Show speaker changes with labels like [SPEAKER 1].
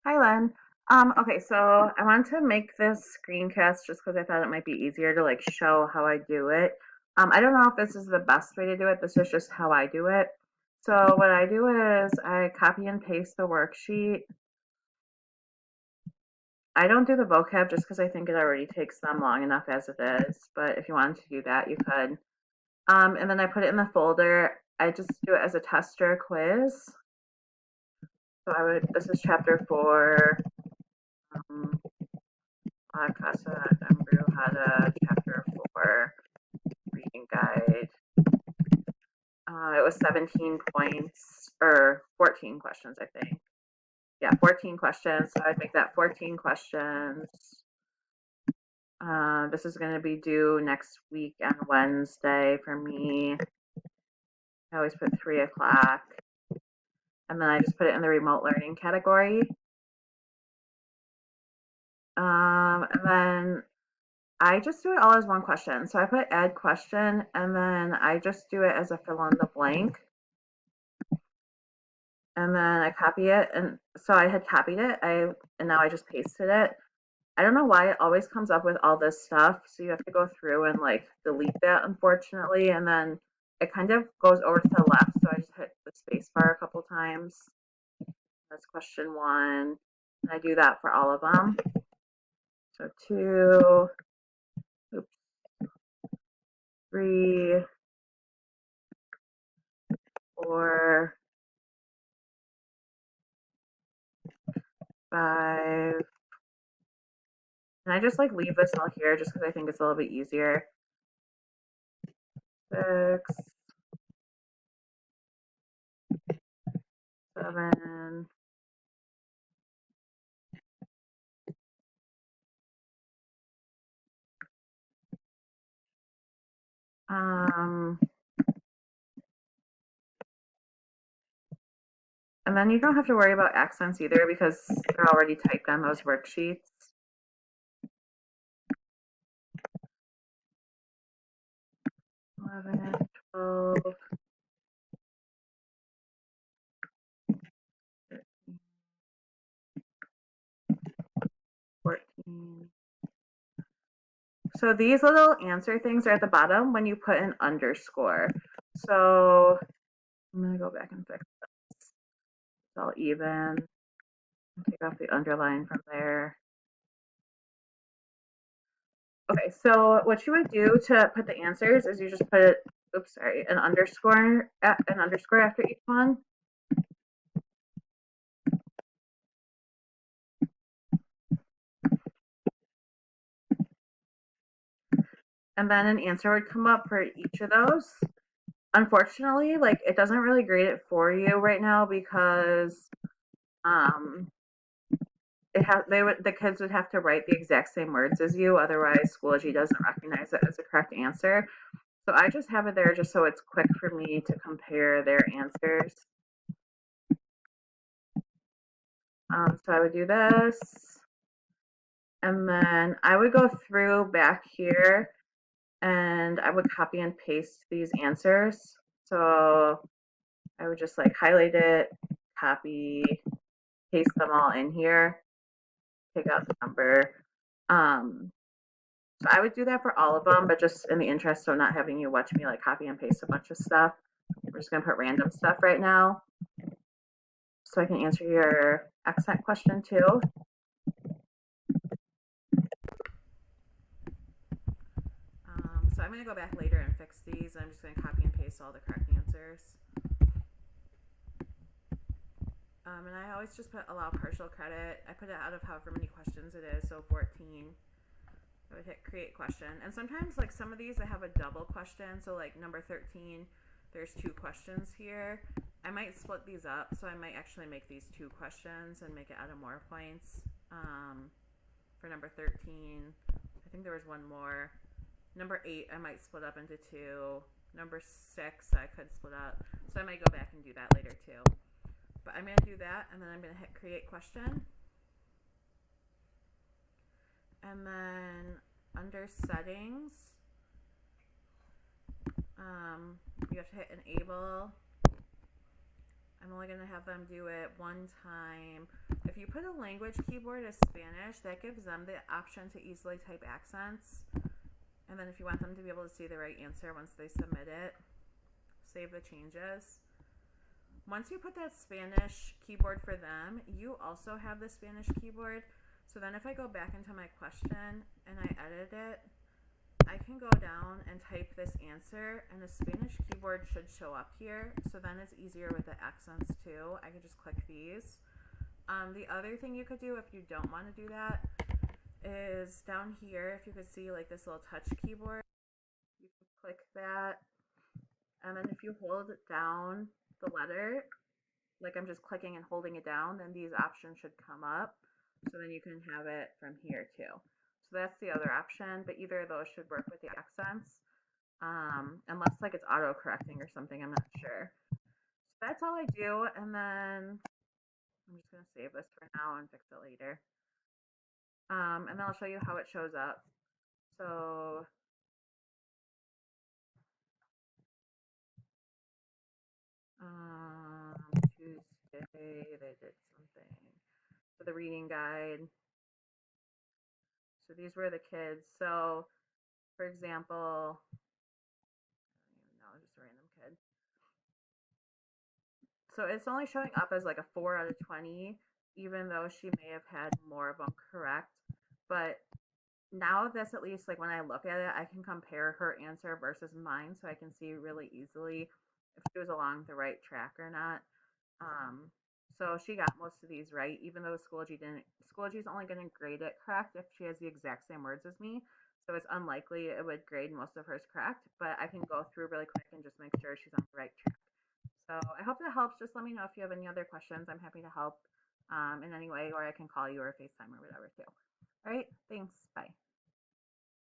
[SPEAKER 1] Hi, Len. Okay, so I wanted to make this screencast just because I thought it might be easier to like show how I do it. I don't know if this is the best way to do it. This is just how I do it. So what I do is I copy and paste the worksheet. I don't do the vocab just because I think it already takes them long enough as it is. But if you wanted to do that, you could. And then I put it in the folder. I just do it as a tester quiz. So this is chapter 4. Um, La Casa Embrujada, chapter 4, reading guide. It was 17 points, or 14 questions, I think. Yeah, 14 questions. So I'd make that 14 questions. This is going to be due next week on Wednesday for me. I always put 3 o'clock. And then I just put it in the remote learning category. And then I just do it all as one question. So I put add question, and then I just do it as a fill in the blank. And then I copy it, and so I had copied it, and now I just pasted it. I don't know why it always comes up with all this stuff, so you have to go through and like delete that, unfortunately, and then it kind of goes over to the left, so I just hit the space bar a couple times. That's question 1. And I do that for all of them. So 2, oops, 3, 4, 5, and I just like leave this all here just because I think it's a little bit easier. 6, 7, um, and then you don't have to worry about accents either because they're already typed on those worksheets. 11, 12, 13, 14. So these little answer things are at the bottom when you put an underscore. So I'm going to go back and fix this. It's all even. Take off the underline from there. Okay, so what you would do to put the answers is you just put, oops, sorry, an underscore after each one. And then an answer would come up for each of those. Unfortunately, like it doesn't really grade it for you right now because um the kids would have to write the exact same words as you, otherwise Schoology doesn't recognize it as a correct answer. So I just have it there just so it's quick for me to compare their answers. So I would do this, and then I would go through back here and I would copy and paste these answers. So I would just like highlight it, copy, paste them all in here, take out the number. Um, so I would do that for all of them, but just in the interest of not having you watch me like copy and paste a bunch of stuff, we're just gonna put random stuff right now. So I can answer your accent question too. So I'm gonna go back later and fix these. I'm just gonna copy and paste all the correct answers. And I always just put allow partial credit. I put it out of however many questions it is, so 14. I would hit create question. And sometimes like some of these I have a double question. So like number 13, there's 2 questions here. I might split these up. So I might actually make these 2 questions and make it out of more points. For number 13, I think there was one more. Number 8, I might split up into 2. Number 6, I could split up. So I might go back and do that later too. But I'm going to do that, and then I'm going to hit create question. And then under settings, you have to hit enable. I'm only going to have them do it one time. If you put a language keyboard as Spanish, that gives them the option to easily type accents. And then if you want them to be able to see the right answer once they submit it, save the changes. Once you put that Spanish keyboard for them, you also have the Spanish keyboard. So then if I go back into my question and I edit it, I can go down and type this answer, and the Spanish keyboard should show up here. So then it's easier with the accents too. I can just click these. The other thing you could do if you don't want to do that is down here, if you could see like this little touch keyboard, you can click that, and then if you hold down the letter, like I'm just clicking and holding it down, then these options should come up. So then you can have it from here too. So that's the other option, but either of those should work with the accents. Unless like it's auto correcting or something, I'm not sure. So that's all I do, and then I'm just gonna save this for now and fix it later. And then I'll show you how it shows up. So Tuesday they did something. So the reading guide. So these were the kids. So for example, I don't even know, just a random kid. So it's only showing up as like a 4 out of 20, even though she may have had more of them correct. But now this, at least like when I look at it, I can compare her answer versus mine, so I can see really easily if she was along the right track or not. Um, so she got most of these right, even though Schoology didn't. Schoology's only going to grade it correct if she has the exact same words as me. So it's unlikely it would grade most of hers correct, but I can go through really quick and just make sure she's on the right track. So I hope that helps. Just let me know if you have any other questions. I'm happy to help in any way, or I can call you or FaceTime or whatever too. All right, thanks.